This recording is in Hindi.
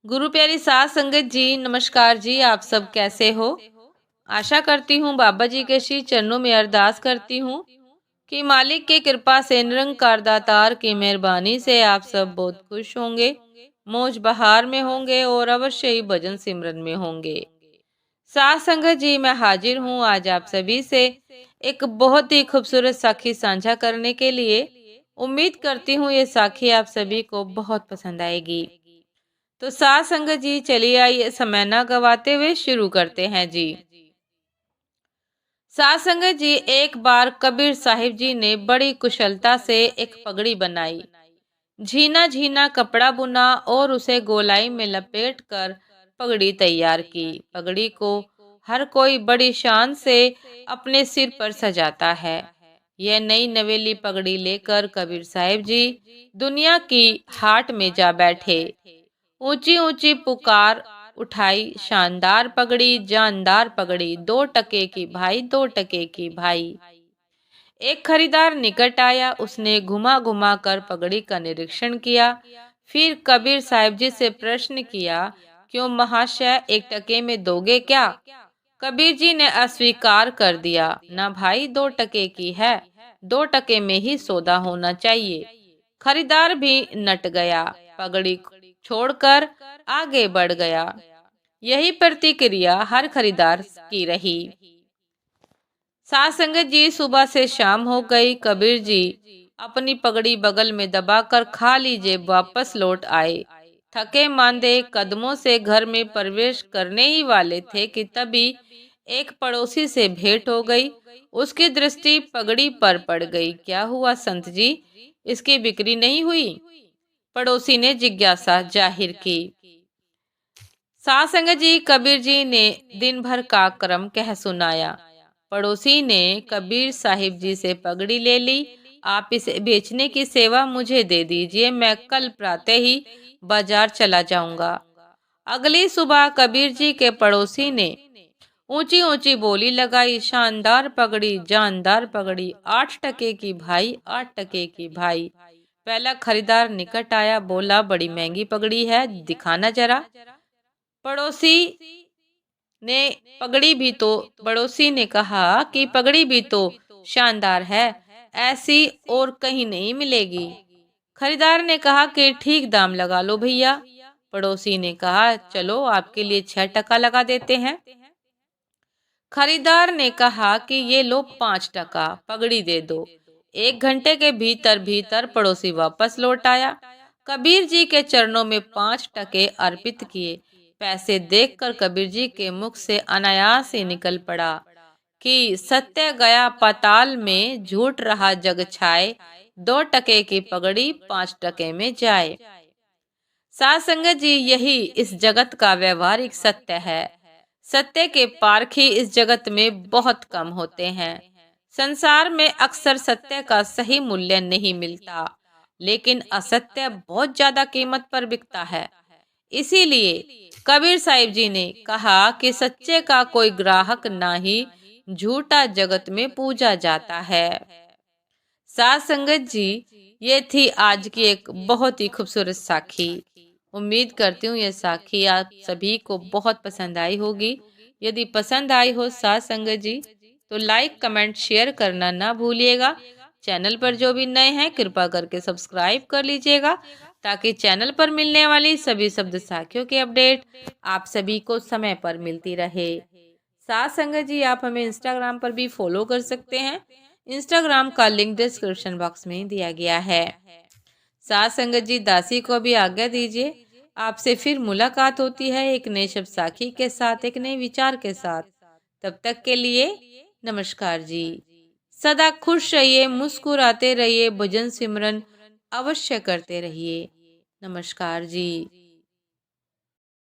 गुरु प्यारी साध संगत जी, नमस्कार जी। आप सब कैसे हो? आशा करती हूँ बाबा जी के श्री चरणों में अरदास करती हूँ कि मालिक की कृपा से, निरंकार दातार की मेहरबानी से आप सब बहुत खुश होंगे, मौज बहार में होंगे और अवश्य ही भजन सिमरन में होंगे। साध संगत जी, मैं हाजिर हूँ आज आप सभी से एक बहुत ही खूबसूरत साखी साझा करने के लिए। उम्मीद करती हूँ ये साखी आप सभी को बहुत पसंद आएगी। तो साथ संगत जी, चलिए आइए समय न गवाते हुए शुरू करते हैं जी। साथ संगत जी, एक बार कबीर साहिब जी ने बड़ी कुशलता से एक पगड़ी बनाई, झीना झीना कपड़ा बुना और उसे गोलाई में लपेट कर पगड़ी तैयार की। पगड़ी को हर कोई बड़ी शान से अपने सिर पर सजाता है। यह नई नवेली पगड़ी लेकर कबीर साहिब जी दुनिया की हाट में जा बैठे। ऊंची ऊंची पुकार उठाई, शानदार पगड़ी, जानदार पगड़ी, 2 टके की भाई, 2 टके की भाई। एक खरीदार निकट आया, उसने घुमा घुमा कर पगड़ी का निरीक्षण किया। फिर कबीर साहिब जी से प्रश्न किया, क्यों महाशय, 1 टके में दोगे क्या? कबीर जी ने अस्वीकार कर दिया, ना भाई 2 टके की है, 2 टके में ही सौदा होना चाहिए। खरीदार भी नट गया, पगड़ी छोड़कर आगे बढ़ गया। यही प्रतिक्रिया हर खरीदार की रही। साथ संगत जी, सुबह से शाम हो गई। कबीर जी अपनी पगड़ी बगल में दबाकर खाली जेब वापस लौट आए। थके मांदे कदमों से घर में प्रवेश करने ही वाले थे कि तभी एक पड़ोसी से भेंट हो गई। उसकी दृष्टि पगड़ी पर पड़ गई। क्या हुआ संत जी, इसकी बिक्री नहीं हुई? पड़ोसी ने जिज्ञासा जाहिर की। साथ संगत जी, कबीर जी ने दिन भर का क्रम कह सुनाया। पड़ोसी ने कबीर साहिब जी से पगड़ी ले ली। आप इसे बेचने की सेवा मुझे दे दीजिए, मैं कल प्रातः ही बाजार चला जाऊंगा। अगली सुबह कबीर जी के पड़ोसी ने ऊंची ऊंची बोली लगाई, शानदार पगड़ी, जानदार पगड़ी, 8 टके की भाई, 8 टके की भाई। पहला खरीदार निकट आया, बोला, बड़ी महंगी पगड़ी है, दिखाना जरा। पड़ोसी ने पड़ोसी ने कहा कि पगड़ी भी तो शानदार है, ऐसी और कहीं नहीं मिलेगी। खरीदार ने कहा कि ठीक दाम लगा लो भैया। पड़ोसी ने कहा, चलो आपके लिए 6 टका लगा देते हैं। खरीदार ने कहा कि ये लो 5 टका, पगड़ी दे दो। 1 घंटे के भीतर भीतर पड़ोसी वापस लौट आया। कबीर जी के चरणों में 5 टके अर्पित किए। पैसे देखकर कबीर जी के मुख से अनायास ही निकल पड़ा कि सत्य गया पाताल में, झूठ रहा जग छाए, 2 टके की पगड़ी 5 टके में जाए। साथ संगत जी, यही इस जगत का व्यवहारिक सत्य है। सत्य के पारखी इस जगत में बहुत कम होते हैं। संसार में अक्सर सत्य का सही मूल्य नहीं मिलता, लेकिन असत्य बहुत ज्यादा कीमत पर बिकता है। इसीलिए कबीर साहिब जी ने कहा कि सच्चे का कोई ग्राहक ना ही, झूठा जगत में पूजा जाता है। साथ संगत जी, ये थी आज की एक बहुत ही खूबसूरत साखी। उम्मीद करती हूँ ये साखी आप सभी को बहुत पसंद आई होगी। यदि पसंद आई हो साथ संगत जी, तो लाइक कमेंट शेयर करना ना भूलिएगा। चैनल पर जो भी नए हैं, कृपा करके सब्सक्राइब कर लीजिएगा, ताकि चैनल पर मिलने वाली सभी शब्द साखियों की अपडेट आप सभी को समय पर मिलती रहे। साथ संगत जी, आप हमें इंस्टाग्राम पर भी फॉलो कर सकते हैं। इंस्टाग्राम का लिंक डिस्क्रिप्शन बॉक्स में दिया गया है। साथ संगत जी, दासी को भी आज्ञा दीजिए। आपसे फिर मुलाकात होती है एक नए शब्द साखी के साथ, एक नए विचार के साथ। तब तक के लिए नमस्कार जी। सदा खुश रहिए, मुस्कुराते रहिए, भजन सिमरन अवश्य करते रहिए। नमस्कार जी।